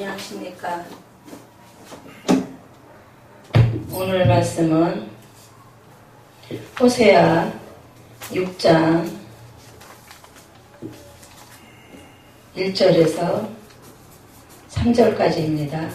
안녕하십니까. 오늘 말씀은 호세아 6장 1절에서 3절까지입니다.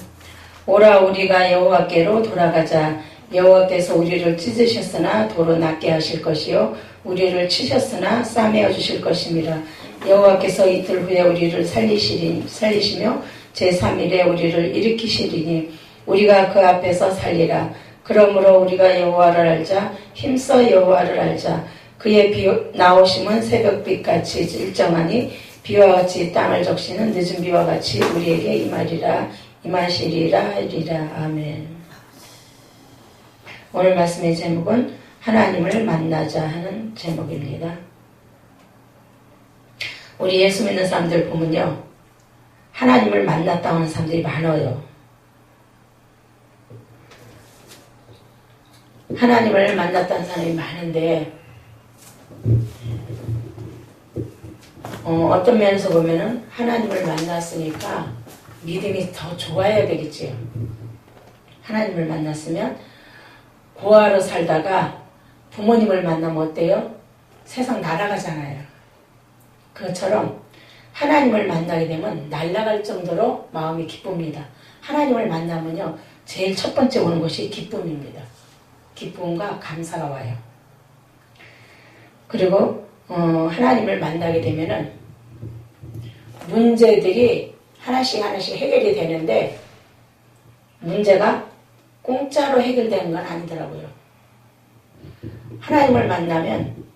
오라 우리가 여호와께로 돌아가자. 여호와께서 우리를 찢으셨으나 도로 낫게 하실 것이요 우리를 치셨으나 싸매어 주실 것임이라. 여호와께서 이틀 후에 우리를 살리시며 제3일에 우리를 일으키시리니 우리가 그 앞에서 살리라. 그러므로 우리가 여호와를 알자. 힘써 여호와를 알자. 그의 나오심은 새벽빛같이 일정하니 비와 같이 땅을 적시는 늦은 비와 같이 우리에게 임하시리라 하리라. 아멘. 오늘 말씀의 제목은 하나님을 만나자 하는 제목입니다. 우리 예수 믿는 사람들 보면요, 하나님을 만났다 하는 사람들이 많아요. 하나님을 만났다는 사람이 많은데 어떤 면에서 보면은 하나님을 만났으니까 믿음이 더 좋아야 되겠지요. 하나님을 만났으면 고아로 살다가 부모님을 만나면 어때요? 세상 날아가잖아요. 그것처럼 하나님을 만나게 되면 날아갈 정도로 마음이 기쁩니다. 하나님을 만나면요, 제일 첫 번째 오는 것이 기쁨입니다. 기쁨과 감사가 와요. 그리고 하나님을 만나게 되면은 문제들이 하나씩 해결이 되는데 문제가 공짜로 해결되는 건 아니더라고요. 하나님을 만나면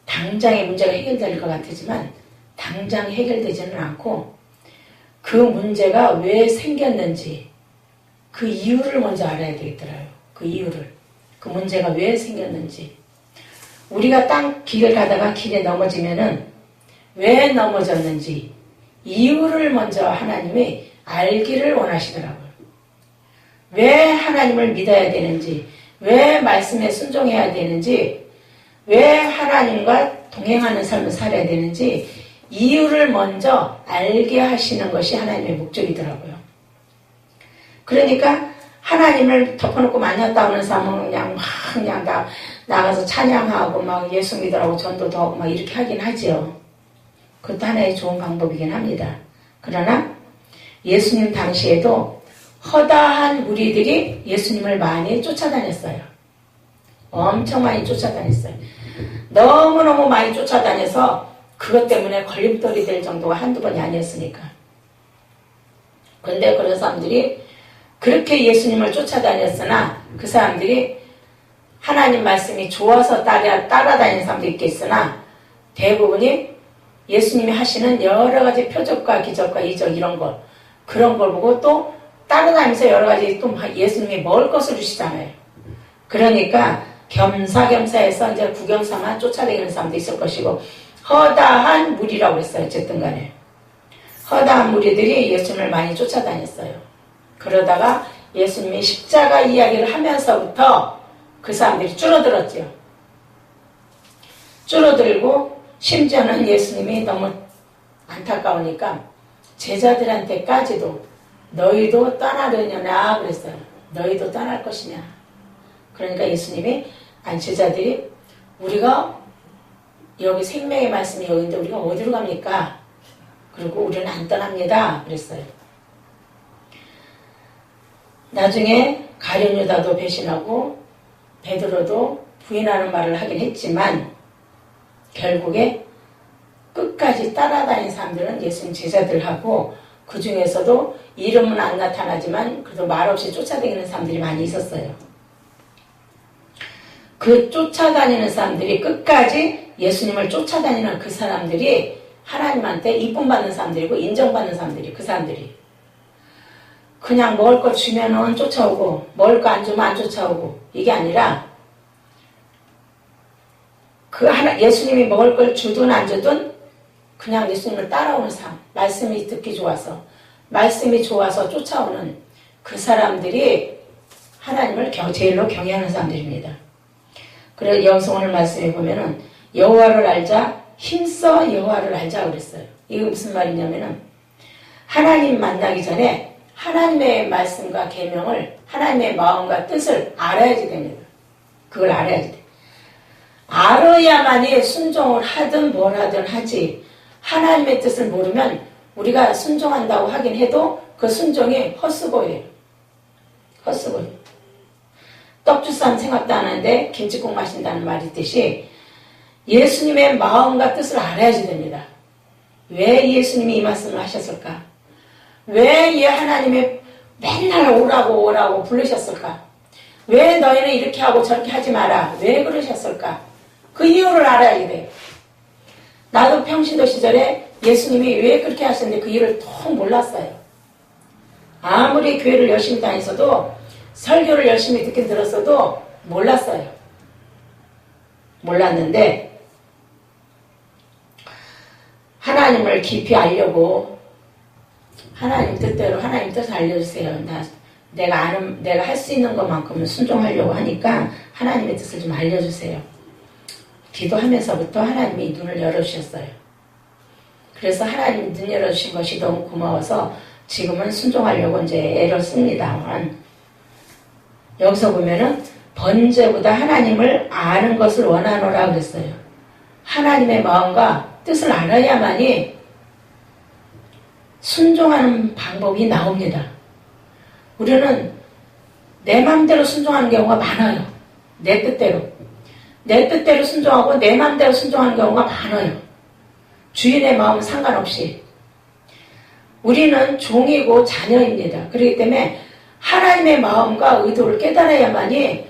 당장의 문제가 해결될 것 같지만 당장 해결되지는 않고 그 문제가 왜 생겼는지 그 이유를 먼저 알아야 되겠더라고요. 그 이유를. 그 문제가 왜 생겼는지. 우리가 길을 가다가 길에 넘어지면은 왜 넘어졌는지 이유를 먼저 하나님이 알기를 원하시더라고요. 왜 하나님을 믿어야 되는지, 왜 말씀에 순종해야 되는지, 왜 하나님과 동행하는 삶을 살아야 되는지 이유를 먼저 알게 하시는 것이 하나님의 목적이더라고요. 그러니까 하나님을 덮어놓고 만났다 하는 사람은 그냥 나가서 찬양하고 막 예수 믿으라고 전도도 하고 막 이렇게 하긴 하죠. 그것도 하나의 좋은 방법이긴 합니다. 그러나 예수님 당시에도 허다한 무리들이 예수님을 많이 쫓아다녔어요. 엄청 많이 쫓아다녔어요. 너무너무 많이 쫓아다녀서 그것 때문에 걸림돌이 될 정도가 한두 번이 아니었으니까. 그런데 그런 사람들이 그렇게 예수님을 쫓아다녔으나 그 사람들이 하나님 말씀이 좋아서 따라다니는 사람도 있겠으나 대부분이 예수님이 하시는 여러 가지 표적과 기적과 이적 이런 걸 그런 걸 보고 또 따라다니면서 여러 가지 또 예수님이 먹을 것을 주시잖아요. 그러니까 겸사겸사해서 이제 구경삼아 쫓아다니는 사람도 있을 것이고 허다한 무리라고 했어요. 어쨌든 간에 허다한 무리들이 예수님을 많이 쫓아다녔어요. 그러다가 예수님이 십자가 이야기를 하면서부터 그 사람들이 줄어들었죠. 줄어들고 심지어는 예수님이 너무 안타까우니까 제자들한테까지도 너희도 떠나려냐 그랬어요. 너희도 떠날 것이냐. 그러니까 예수님이 제자들이 우리가 여기 생명의 말씀이 여기인데 우리가 어디로 갑니까? 그리고 우리는 안 떠납니다. 그랬어요. 나중에 가룟 유다도 배신하고 베드로도 부인하는 말을 하긴 했지만 결국에 끝까지 따라다닌 사람들은 예수님 제자들하고 그 중에서도 이름은 안 나타나지만 그래도 말없이 쫓아다니는 사람들이 많이 있었어요. 그 쫓아다니는 사람들이 끝까지 예수님을 쫓아다니는 그 사람들이 하나님한테 이쁨 받는 사람들이고 인정받는 사람들이 그 사람들이 그냥 먹을 거 주면은 쫓아오고 먹을 거 안 주면 안 쫓아오고 이게 아니라 예수님이 먹을 걸 주든 안 주든 그냥 예수님을 따라오는 삶, 말씀이 듣기 좋아서 말씀이 좋아서 쫓아오는 그 사람들이 하나님을 제일로 경외하는 사람들입니다. 그래서 여기서 오늘 말씀에 보면은 여호와를 알자, 힘써 여호와를 알자 그랬어요. 이게 무슨 말이냐면은 하나님 만나기 전에 하나님의 말씀과 계명을, 하나님의 마음과 뜻을 알아야지 됩니다. 그걸 알아야지 돼. 알아야만이 순종을 하든 뭘 하든 하지. 하나님의 뜻을 모르면 우리가 순종한다고 하긴 해도 그 순종이 헛수고예요. 헛수고예요. 떡주쌈 생각도 안 하는데 김치국 마신다는 말이 있듯이 예수님의 마음과 뜻을 알아야지 됩니다. 왜 예수님이 이 말씀을 하셨을까? 왜 하나님이 맨날 오라고 부르셨을까? 왜 너희는 이렇게 하고 저렇게 하지 마라? 왜 그러셨을까? 그 이유를 알아야 돼요. 나도 평신도 시절에 예수님이 왜 그렇게 하셨는데 그 이유를 통 몰랐어요. 아무리 교회를 열심히 다녔어도 설교를 열심히 듣긴 들었어도 몰랐어요. 몰랐는데 하나님을 깊이 알려고 하나님 뜻대로 하나님 뜻을 알려주세요. 내가 할 수 있는 것만큼은 순종하려고 하니까 하나님의 뜻을 좀 알려주세요. 기도하면서부터 하나님이 눈을 열어주셨어요. 그래서 하나님 눈 열어주신 것이 너무 고마워서 지금은 순종하려고 이제 애를 씁니다만 여기서 보면은 번제보다 하나님을 아는 것을 원하노라 그랬어요. 하나님의 마음과 뜻을 알아야만이 순종하는 방법이 나옵니다. 우리는 내 마음대로 순종하는 경우가 많아요. 내 뜻대로 순종하고 내 마음대로 순종하는 경우가 많아요. 주인의 마음은 상관없이. 우리는 종이고 자녀입니다. 그렇기 때문에 하나님의 마음과 의도를 깨달아야만이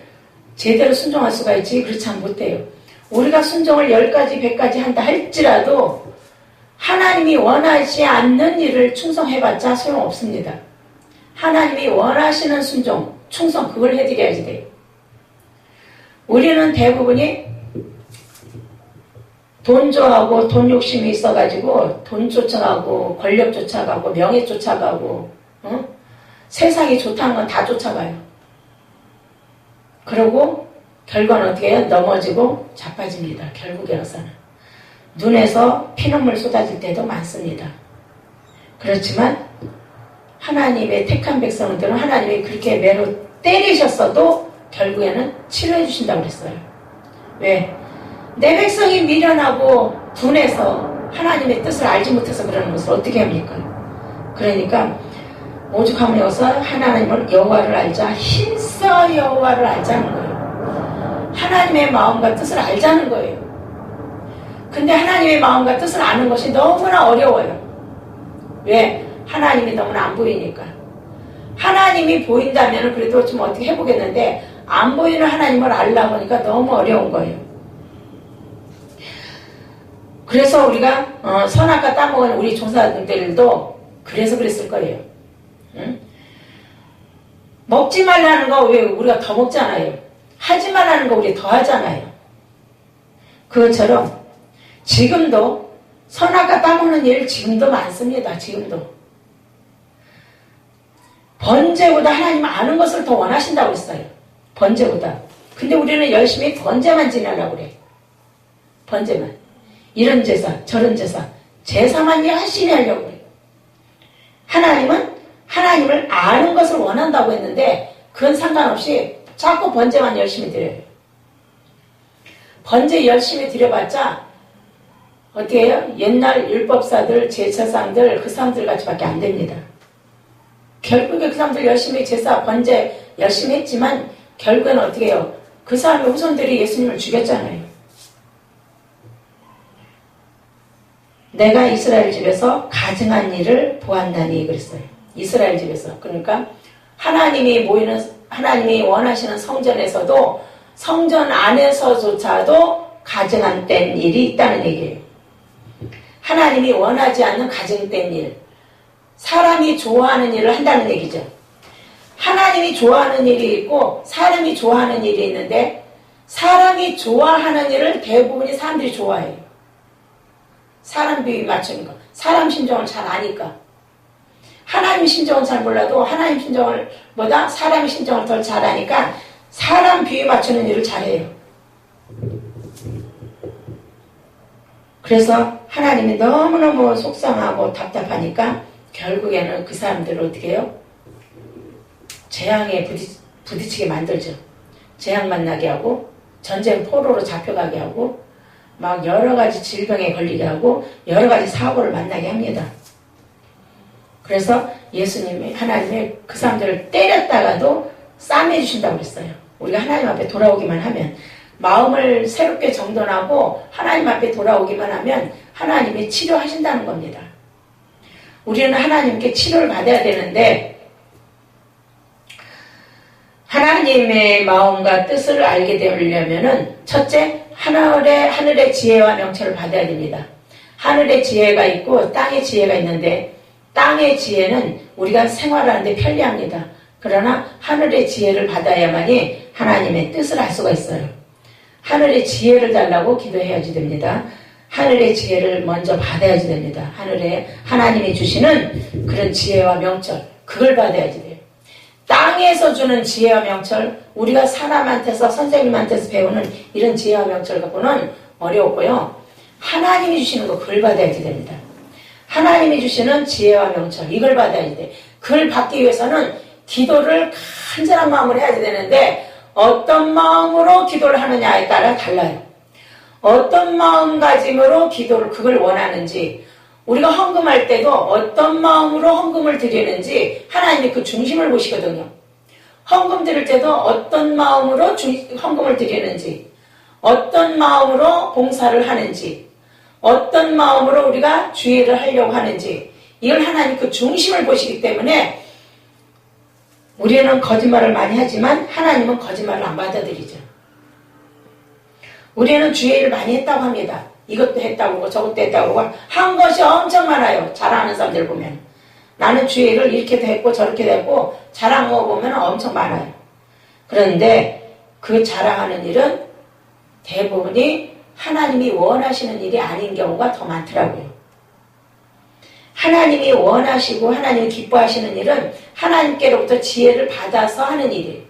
제대로 순종할 수가 있지 그렇지 않으면 못해요. 우리가 순종을 10가지 100가지 한다 할지라도 하나님이 원하지 않는 일을 충성해봤자 소용없습니다. 하나님이 원하시는 순종, 충성 그걸 해드려야지 돼요. 우리는 대부분이 돈 좋아하고 돈 욕심이 있어가지고 돈 쫓아가고 권력 쫓아가고 명예 쫓아가고 세상이 좋다는 건 다 쫓아가요. 그러고 결과는 어떻게 해요? 넘어지고 자빠집니다. 결국에서는. 눈에서 피눈물 쏟아질 때도 많습니다. 그렇지만 하나님의 택한 백성들은 하나님이 그렇게 매로 때리셨어도 결국에는 치료해 주신다고 그랬어요. 왜? 내 백성이 미련하고 둔해서 하나님의 뜻을 알지 못해서 그러는 것을 어떻게 합니까? 그러니까 오죽하면 여기서 하나님을 여호와를 알자, 힘써 여호와를 알자는 거예요. 하나님의 마음과 뜻을 알자는 거예요. 근데 하나님의 마음과 뜻을 아는 것이 너무나 어려워요. 왜? 하나님이 너무나 안 보이니까. 하나님이 보인다면 그래도 좀 어떻게 해보겠는데 안 보이는 하나님을 알려고 하니까 너무 어려운 거예요. 그래서 우리가 선악과 따먹은 우리 종사들도 그래서 그랬을 거예요. 응? 먹지 말라는 거 왜 우리가 더 먹잖아요. 하지 말라는 거 우리 더 하잖아요. 그것처럼 지금도 선악과 따먹는 일 지금도 많습니다. 지금도. 번제보다 하나님 아는 것을 더 원하신다고 했어요. 번제보다. 근데 우리는 열심히 번제만 지내려고 그래. 번제만. 이런 제사, 저런 제사. 제사만 열심히 하려고 그래. 하나님은 하나님을 아는 것을 원한다고 했는데 그건 상관없이 자꾸 번제만 열심히 드려요. 번제 열심히 드려봤자 어떻게 해요? 옛날 율법사들, 제사상들 그 사람들 같이밖에 안 됩니다. 결국에 그 사람들 열심히 제사, 번제 열심히 했지만 결국에는 어떻게 해요? 그 사람의 후손들이 예수님을 죽였잖아요. 내가 이스라엘 집에서 가증한 일을 보았나니 그랬어요. 이스라엘 집에서. 그러니까 하나님이 원하시는 성전에서도 성전 안에서조차도 가증한 된 일이 있다는 얘기예요. 하나님이 원하지 않는 가증된 일. 사람이 좋아하는 일을 한다는 얘기죠. 하나님이 좋아하는 일이 있고 사람이 좋아하는 일이 있는데 사람이 좋아하는 일을 대부분이 사람들이 좋아해요. 사람 비위 맞추는 거. 사람 심정을 잘 아니까. 하나님 심정은 잘 몰라도 하나님 심정을 보다 사람의 심정을 더 잘 아니까 사람 비위 맞추는 일을 잘해요. 그래서 하나님이 너무너무 속상하고 답답하니까 결국에는 그 사람들을 어떻게 해요? 재앙에 부딪히게 만들죠. 재앙 만나게 하고 전쟁 포로로 잡혀가게 하고 막 여러 가지 질병에 걸리게 하고 여러 가지 사고를 만나게 합니다. 그래서 예수님이 하나님이 그 사람들을 때렸다가도 싸매 주신다고 그랬어요. 우리가 하나님 앞에 돌아오기만 하면 마음을 새롭게 정돈하고 하나님 앞에 돌아오기만 하면 하나님이 치료하신다는 겁니다. 우리는 하나님께 치료를 받아야 되는데 하나님의 마음과 뜻을 알게 되려면은 첫째 하늘의 지혜와 명철을 받아야 됩니다. 하늘의 지혜가 있고 땅의 지혜가 있는데 땅의 지혜는 우리가 생활하는데 편리합니다. 그러나 하늘의 지혜를 받아야만이 하나님의 뜻을 알 수가 있어요. 하늘의 지혜를 달라고 기도해야지 됩니다. 하늘의 지혜를 먼저 받아야지 됩니다. 하늘에 하나님이 주시는 그런 지혜와 명철, 그걸 받아야지 돼요. 땅에서 주는 지혜와 명철, 우리가 사람한테서 선생님한테서 배우는 이런 지혜와 명철 갖고는 어려웠고요. 하나님이 주시는 거 그걸 받아야지 됩니다. 하나님이 주시는 지혜와 명철, 이걸 받아야지 돼. 그걸 받기 위해서는 기도를 간절한 마음으로 해야지 되는데 어떤 마음으로 기도를 하느냐에 따라 달라요. 어떤 마음가짐으로 기도를 그걸 원하는지, 우리가 헌금할 때도 어떤 마음으로 헌금을 드리는지 하나님이 그 중심을 보시거든요. 헌금 드릴 때도 어떤 마음으로 헌금을 드리는지, 어떤 마음으로 봉사를 하는지, 어떤 마음으로 우리가 주의를 하려고 하는지, 이걸 하나님 그 중심을 보시기 때문에 우리는 거짓말을 많이 하지만 하나님은 거짓말을 안 받아들이죠. 우리는 주의를 많이 했다고 합니다. 이것도 했다고 하고 저것도 했다고 하고 한 것이 엄청 많아요. 자랑하는 사람들 보면. 나는 주의를 이렇게도 했고 저렇게도 했고 자랑한 거 보면 엄청 많아요. 그런데 그 자랑하는 일은 대부분이 하나님이 원하시는 일이 아닌 경우가 더 많더라고요. 하나님이 원하시고 하나님이 기뻐하시는 일은 하나님께로부터 지혜를 받아서 하는 일이에요.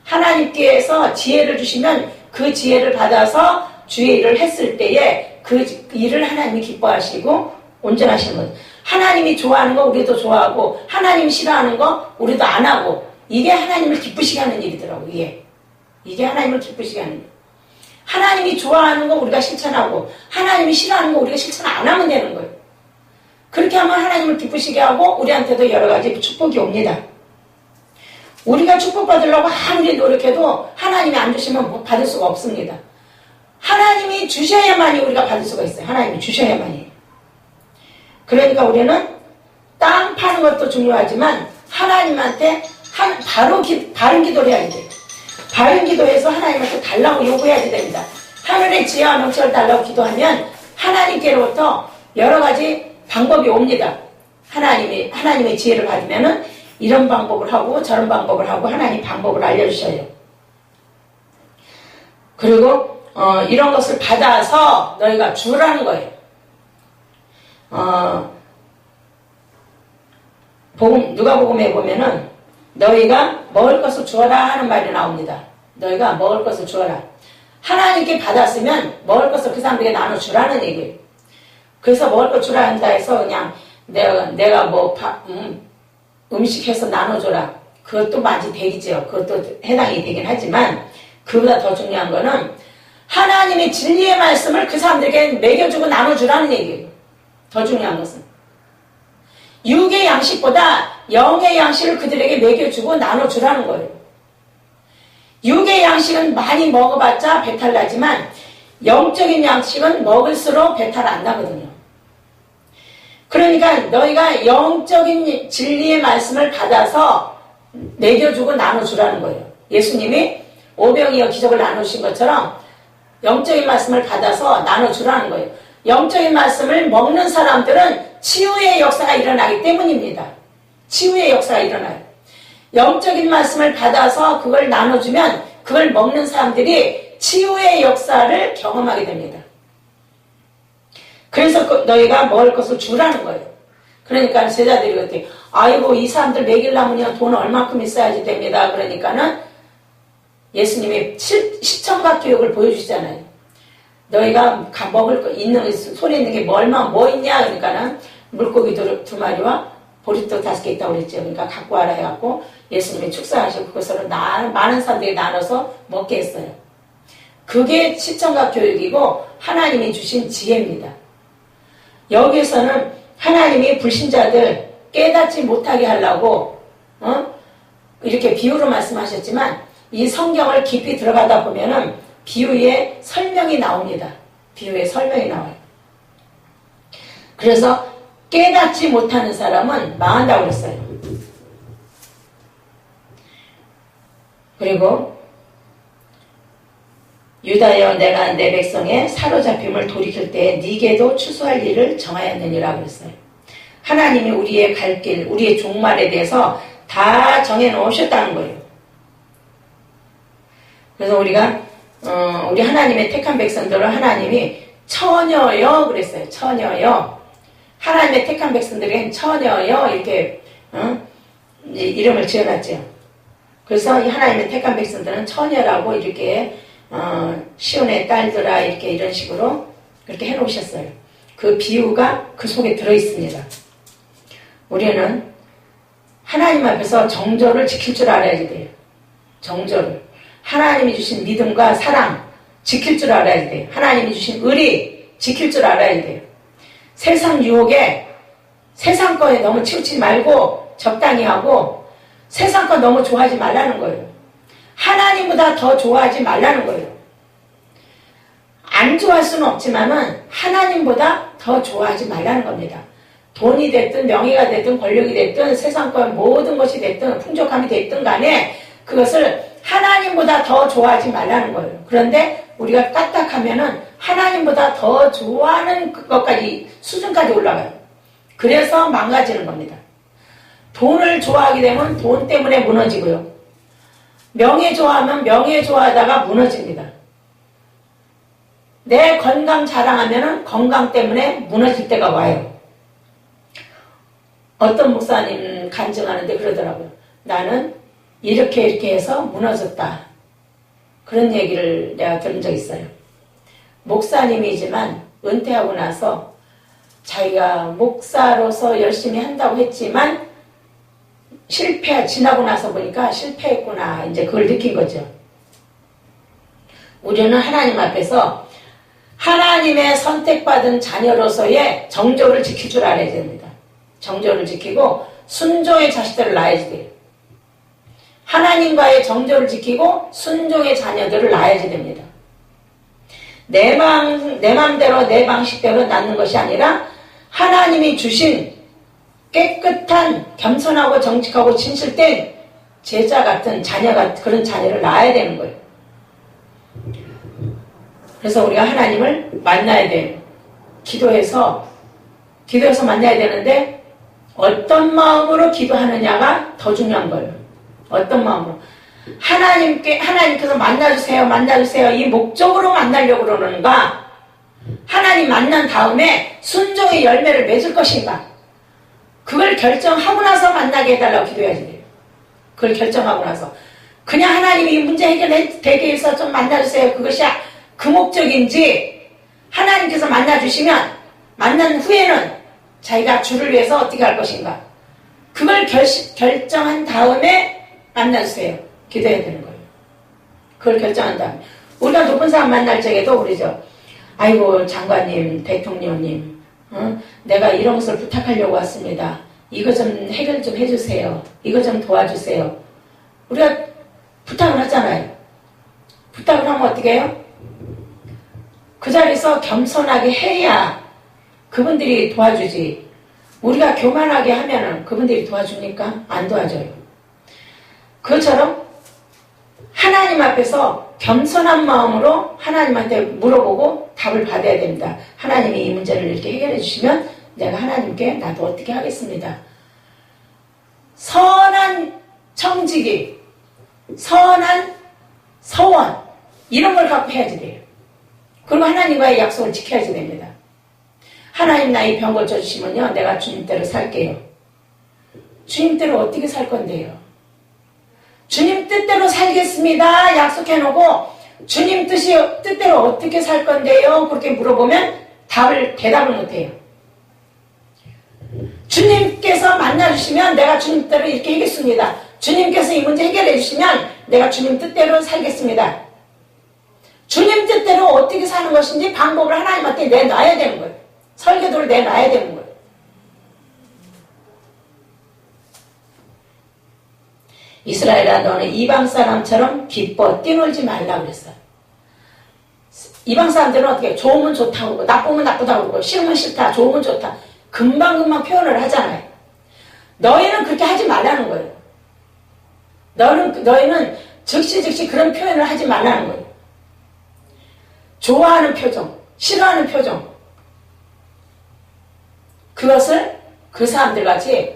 하나님께서 지혜를 주시면 그 지혜를 받아서 주의 일을 했을 때에 그 일을 하나님이 기뻐하시고 온전하시는 거죠. 하나님이 좋아하는 거 우리도 좋아하고 하나님이 싫어하는 거 우리도 안 하고 이게 하나님을 기쁘시게 하는 일이더라고요. 이게 하나님을 기쁘시게 하는 일. 하나님이 좋아하는 거 우리가 실천하고 하나님이 싫어하는 거 우리가 실천 안 하면 되는 거예요. 그렇게 하면 하나님을 기쁘시게 하고 우리한테도 여러 가지 축복이 옵니다. 우리가 축복받으려고 아무리 노력해도 하나님이 안 주시면 받을 수가 없습니다. 하나님이 주셔야만이 우리가 받을 수가 있어요. 하나님이 주셔야만이. 그러니까 우리는 땅 파는 것도 중요하지만 하나님한테 바른 기도를 해야 돼요. 바른 기도해서 하나님한테 달라고 요구해야지 됩니다. 하늘의 지혜와 명철을 달라고 기도하면 하나님께로부터 여러 가지 방법이 옵니다. 하나님의 지혜를 받으면은 이런 방법을 하고 저런 방법을 하고 하나님 방법을 알려주셔요. 그리고 이런 것을 받아서 너희가 주라는 거예요. 누가복음에 보면은 너희가 먹을 것을 주어라 하는 말이 나옵니다. 너희가 먹을 것을 주어라. 하나님께 받았으면 먹을 것을 그 사람들에게 나눠주라는 얘기예요. 그래서 먹을 것 주라 한다 해서 그냥 내가 뭐 음식 해서 나눠줘라. 그것도 많이 되겠죠. 그것도 해당이 되긴 하지만 그보다 더 중요한 거는 하나님의 진리의 말씀을 그 사람들에게 먹여주고 나눠주라는 얘기예요. 더 중요한 것은 육의 양식보다 영의 양식을 그들에게 먹여주고 나눠주라는 거예요. 육의 양식은 많이 먹어봤자 배탈 나지만 영적인 양식은 먹을수록 배탈 안 나거든요. 그러니까 너희가 영적인 진리의 말씀을 받아서 먹여주고 나눠주라는 거예요. 예수님이 오병이어 기적을 나누신 것처럼 영적인 말씀을 받아서 나눠주라는 거예요. 영적인 말씀을 먹는 사람들은 치유의 역사가 일어나기 때문입니다. 치유의 역사가 일어나요. 영적인 말씀을 받아서 그걸 나눠주면 그걸 먹는 사람들이 치유의 역사를 경험하게 됩니다. 그래서 너희가 먹을 것을 주라는 거예요. 그러니까 제자들이 그랬더니 아이고 이 사람들 먹이려면 돈 얼마큼 있어야지 됩니다. 그러니까는 예수님이 십천각 교육을 보여주시잖아요. 너희가 먹을 거 있는 손에 있는 게 뭐 있냐 그러니까는 물고기 두 마리와 보리떡 5개 있다고 그랬죠. 그러니까 갖고 와라 해갖고 예수님이 축사하시고 그것으로 많은 사람들이 나눠서 먹게 했어요. 그게 시청각 교육이고 하나님이 주신 지혜입니다. 여기서는 하나님이 불신자들 깨닫지 못하게 하려고 이렇게 비유로 말씀하셨지만 이 성경을 깊이 들어가다 보면은 비유의 설명이 나옵니다. 비유의 설명이 나와요. 그래서 깨닫지 못하는 사람은 망한다고 그랬어요. 그리고 유다여 내가 내 백성의 사로잡힘을 돌이킬 때에 네게도 추수할 일을 정하였느니라 그랬어요. 하나님이 우리의 갈 길, 우리의 종말에 대해서 다 정해놓으셨다는 거예요. 그래서 우리가 우리 하나님의 택한 백성들을 하나님이 처녀여 그랬어요. 처녀여. 하나님의 택한 백성들에겐 처녀여 이렇게 이름을 지어놨죠. 그래서 이 하나님의 택한 백성들은 처녀라고 이렇게 시온의 딸들아 이렇게 이런 식으로 그렇게 해놓으셨어요. 그 비유가 그 속에 들어있습니다. 우리는 하나님 앞에서 정절을 지킬 줄 알아야 돼요. 정절을. 하나님이 주신 믿음과 사랑 지킬 줄 알아야 돼요. 하나님이 주신 의리 지킬 줄 알아야 돼요. 세상 유혹에 세상 거에 너무 치우치지 말고 적당히 하고 세상 거 너무 좋아하지 말라는 거예요. 하나님보다 더 좋아하지 말라는 거예요. 안 좋아할 수는 없지만은 하나님보다 더 좋아하지 말라는 겁니다. 돈이 됐든 명예가 됐든 권력이 됐든 세상 거 모든 것이 됐든 풍족함이 됐든 간에 그것을 하나님보다 더 좋아하지 말라는 거예요. 그런데 우리가 까딱하면은 하나님보다 더 좋아하는 것까지 수준까지 올라가요. 그래서 망가지는 겁니다. 돈을 좋아하게 되면 돈 때문에 무너지고요. 명예 좋아하면 명예 좋아하다가 무너집니다. 내 건강 자랑하면은 건강 때문에 무너질 때가 와요. 어떤 목사님 간증하는데 그러더라고요. 나는 이렇게 해서 무너졌다. 그런 얘기를 내가 들은 적 있어요. 목사님이지만 은퇴하고 나서 자기가 목사로서 열심히 한다고 했지만 지나고 나서 보니까 실패했구나. 이제 그걸 느낀 거죠. 우리는 하나님 앞에서 하나님의 선택받은 자녀로서의 정조를 지킬 줄 알아야 됩니다. 정조를 지키고 순종의 자식들을 낳아야지 돼요. 하나님과의 정조를 지키고 순종의 자녀들을 낳아야지 됩니다. 내 마음대로 내 방식대로 낳는 것이 아니라 하나님이 주신 깨끗한 겸손하고 정직하고 진실된 제자 같은 그런 자녀를 낳아야 되는 거예요. 그래서 우리가 하나님을 만나야 돼요. 기도해서 만나야 되는데 어떤 마음으로 기도하느냐가 더 중요한 거예요. 어떤 마음으로. 하나님께서 만나주세요. 이 목적으로 만나려고 그러는가? 하나님 만난 다음에 순종의 열매를 맺을 것인가? 그걸 결정하고 나서 만나게 해달라고 기도해야지 돼요. 그걸 결정하고 나서. 그냥 하나님이 이 문제 해결되게 해서 좀 만나주세요. 그것이 그 목적인지 하나님께서 만나주시면 만난 후에는 자기가 주를 위해서 어떻게 할 것인가? 그걸 결정한 다음에 만나주세요. 기도해야 되는 거예요. 그걸 결정한 다음에. 우리가 높은 사람 만날 적에도 그러죠. 아이고 장관님, 대통령님, 내가 이런 것을 부탁하려고 왔습니다. 이거 좀 해결 좀 해주세요. 이거 좀 도와주세요. 우리가 부탁을 하잖아요. 부탁을 하면 어떻게 해요? 그 자리에서 겸손하게 해야 그분들이 도와주지. 우리가 교만하게 하면은 그분들이 도와줍니까? 안 도와줘요. 그것처럼 하나님 앞에서 겸손한 마음으로 하나님한테 물어보고 답을 받아야 됩니다. 하나님이 이 문제를 이렇게 해결해 주시면 내가 하나님께 나도 어떻게 하겠습니다. 선한 청지기, 선한 서원 이런 걸 갖고 해야지 돼요. 그리고 하나님과의 약속을 지켜야지 됩니다. 하나님 나 이 병 고쳐주시면요 내가 주님대로 살게요. 주님대로 어떻게 살 건데요? 주님 뜻대로 살겠습니다. 약속해놓고 주님 뜻대로 어떻게 살 건데요? 그렇게 물어보면 대답을 못해요. 주님께서 만나주시면 내가 주님 뜻대로 이렇게 하겠습니다. 주님께서 이 문제 해결해 주시면 내가 주님 뜻대로 살겠습니다. 주님 뜻대로 어떻게 사는 것인지 방법을 하나님한테 내놔야 되는 거예요. 설계도를 내놔야 되는 거예요. 이스라엘아, 너는 이방 사람처럼 기뻐 뛰놀지 말라 그랬어요. 이방 사람들은 어떻게 해요? 좋으면 좋다고 그러고 나쁘면 나쁘다고 그러고 싫으면 싫다, 좋으면 좋다. 금방금방 표현을 하잖아요. 너희는 그렇게 하지 말라는 거예요. 너희는 즉시 그런 표현을 하지 말라는 거예요. 좋아하는 표정, 싫어하는 표정, 그것을 그 사람들 같이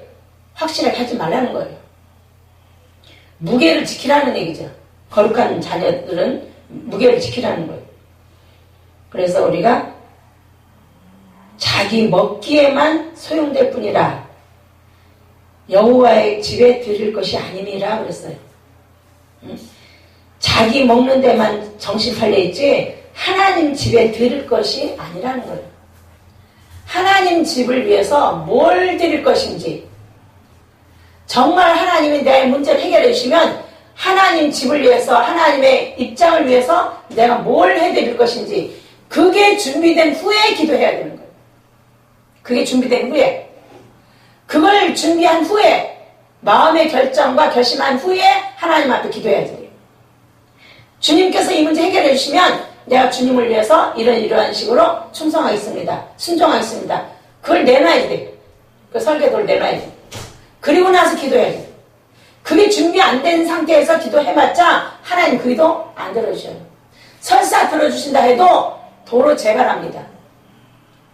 확실하게 하지 말라는 거예요. 무게를 지키라는 얘기죠. 거룩한 자녀들은 무게를 지키라는 거예요. 그래서 우리가 자기 먹기에만 소용될 뿐이라 여호와의 집에 드릴 것이 아님이라 그랬어요. 자기 먹는 데만 정신 팔려있지 하나님 집에 드릴 것이 아니라는 거예요. 하나님 집을 위해서 뭘 드릴 것인지, 정말 하나님이 내 문제를 해결해 주시면 하나님 집을 위해서, 하나님의 입장을 위해서 내가 뭘 해드릴 것인지, 그게 준비된 후에 기도해야 되는 거예요. 그게 준비된 후에, 그걸 준비한 후에, 마음의 결정과 결심한 후에 하나님 앞에 기도해야 돼요. 주님께서 이 문제 해결해 주시면 내가 주님을 위해서 이러한 식으로 충성하겠습니다, 순종하겠습니다, 그걸 내놔야 돼. 그 설계도를 내놔야 돼. 그리고 나서 기도해야 돼. 그게 준비 안 된 상태에서 기도해봤자 하나님 그 기도 안 들어주셔요. 설사 들어주신다 해도 도로 재발합니다.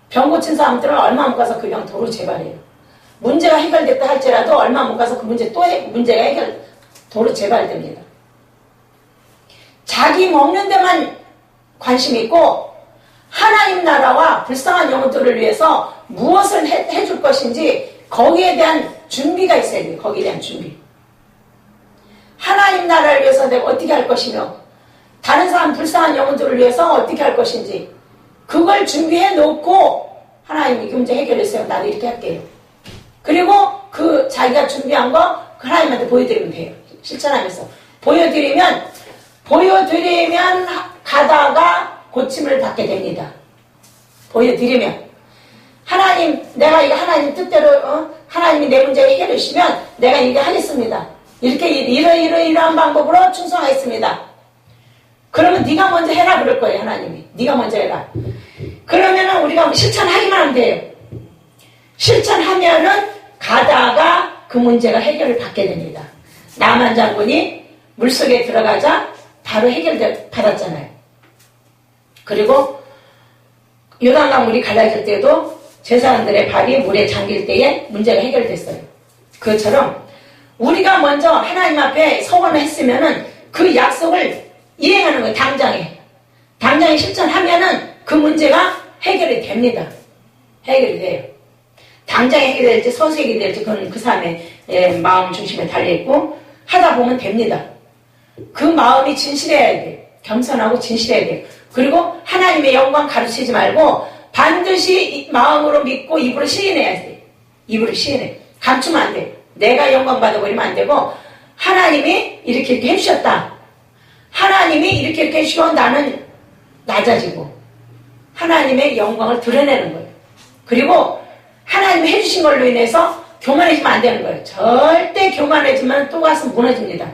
병 고친 사람들은 얼마 못 가서 그 병 도로 재발해요. 문제가 해결됐다 할지라도 얼마 못 가서 그 문제 문제가 도로 재발됩니다. 자기 먹는 데만 관심 있고 하나님 나라와 불쌍한 영혼들을 위해서 무엇을 해줄 것인지 거기에 대한 준비가 있어야 돼요. 거기에 대한 준비. 하나님 나라를 위해서 내가 어떻게 할 것이며 다른 사람 불쌍한 영혼들을 위해서 어떻게 할 것인지 그걸 준비해 놓고 하나님이 그 문제 해결했어요. 나도 이렇게 할게요. 그리고 그 자기가 준비한 거 하나님한테 보여드리면 돼요. 실천하면서 보여드리면 가다가 고침을 받게 됩니다. 보여드리면 하나님, 내가 이거 하나님 뜻대로 하나님이 내 문제를 해결해 주시면 내가 이거 하겠습니다. 이렇게 이러한 방법으로 충성하겠습니다. 그러면 네가 먼저 해라 그럴 거예요. 하나님이 네가 먼저 해라. 그러면은 우리가 실천하기만 하면 돼요. 실천하면은 가다가 그 문제가 해결을 받게 됩니다. 나만 장군이 물속에 들어가자 바로 받았잖아요. 그리고 요단강 물이 갈라질 때도 제사장들의 발이 물에 잠길 때에 문제가 해결됐어요. 그것처럼 우리가 먼저 하나님 앞에 서원을 했으면은 그 약속을 이행하는 거예요. 당장에 실천하면은 그 문제가 해결이 됩니다. 해결이 돼요. 당장에 해결될지 서서히 해결될지 그건 그 사람의 마음 중심에 달려있고 하다 보면 됩니다. 그 마음이 진실해야 돼요. 겸손하고 진실해야 돼요. 그리고 하나님의 영광 가르치지 말고 반드시 마음으로 믿고 입으로 시인해야 돼요. 입으로 시인해. 감추면 안 돼요. 내가 영광 받아버리면 안 되고 하나님이 이렇게 해주셨다. 하나님이 이렇게 해주시고 나는 낮아지고 하나님의 영광을 드러내는 거예요. 그리고 하나님이 해주신 걸로 인해서 교만해지면 안 되는 거예요. 절대 교만해지면 또 가서 무너집니다.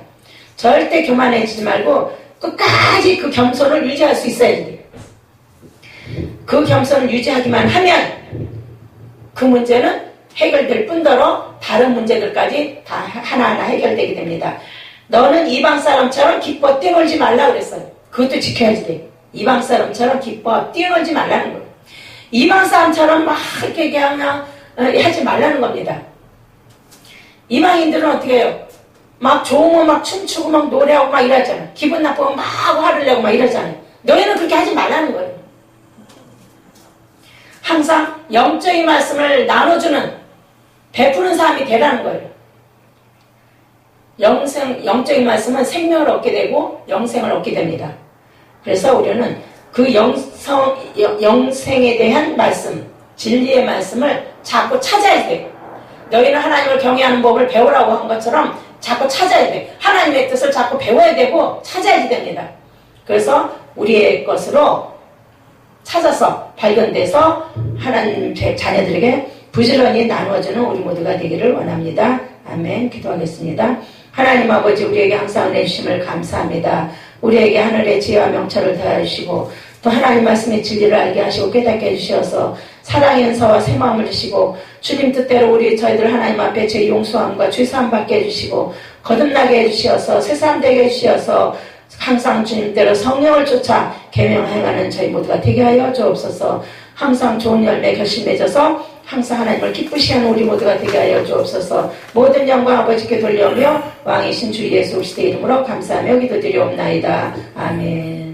절대 교만해지지 말고 끝까지 그 겸손을 유지할 수 있어야 돼요. 그 겸손을 유지하기만 하면 그 문제는 해결될 뿐더러 다른 문제들까지 다 하나하나 해결되게 됩니다. 너는 이방 사람처럼 기뻐 뛰놀지 말라 그랬어요. 그것도 지켜야지 돼요. 이방 사람처럼 기뻐 뛰놀지 말라는 거예요. 이방 사람처럼 막 이렇게 그냥 하지 말라는 겁니다. 이방인들은 어떻게 해요? 막 좋으면 막 춤추고 막 노래하고 막 이러잖아요. 기분 나쁘면 막 화를 내고 막 이러잖아요. 너희는 그렇게 하지 말라는 거예요. 항상 영적인 말씀을 나눠주는, 베푸는 사람이 되라는 거예요. 영적인 말씀은 생명을 얻게 되고 영생을 얻게 됩니다. 그래서 우리는 그 영생에 대한 말씀, 진리의 말씀을 자꾸 찾아야 돼요. 너희는 하나님을 경외하는 법을 배우라고 한 것처럼 자꾸 찾아야 돼. 하나님의 뜻을 자꾸 배워야 되고 찾아야 됩니다. 그래서 우리의 것으로 찾아서 발견돼서 하나님 자녀들에게 부지런히 나누어주는 우리 모두가 되기를 원합니다. 아멘. 기도하겠습니다. 하나님 아버지, 우리에게 항상 은혜 주심을 감사합니다. 우리에게 하늘의 지혜와 명철을 더하시고 또 하나님 말씀의 진리를 알게 하시고 깨닫게 해주셔서 사랑의 은사와 새 마음을 주시고 주님 뜻대로 저희들 하나님 앞에 죄 용서함과 죄사함 받게 해주시고 거듭나게 해주셔서 새사람 되게 해주셔서 항상 주님대로 성령을 쫓아 계명 행하는 저희 모두가 되게 하여 주옵소서. 항상 좋은 열매 결실 맺어서 항상 하나님을 기쁘시게 하는 우리 모두가 되게 하여 주옵소서. 모든 영광 아버지께 돌려오며 왕이신 주 예수 그리스도의 이름으로 감사하며 기도드리옵나이다. 아멘.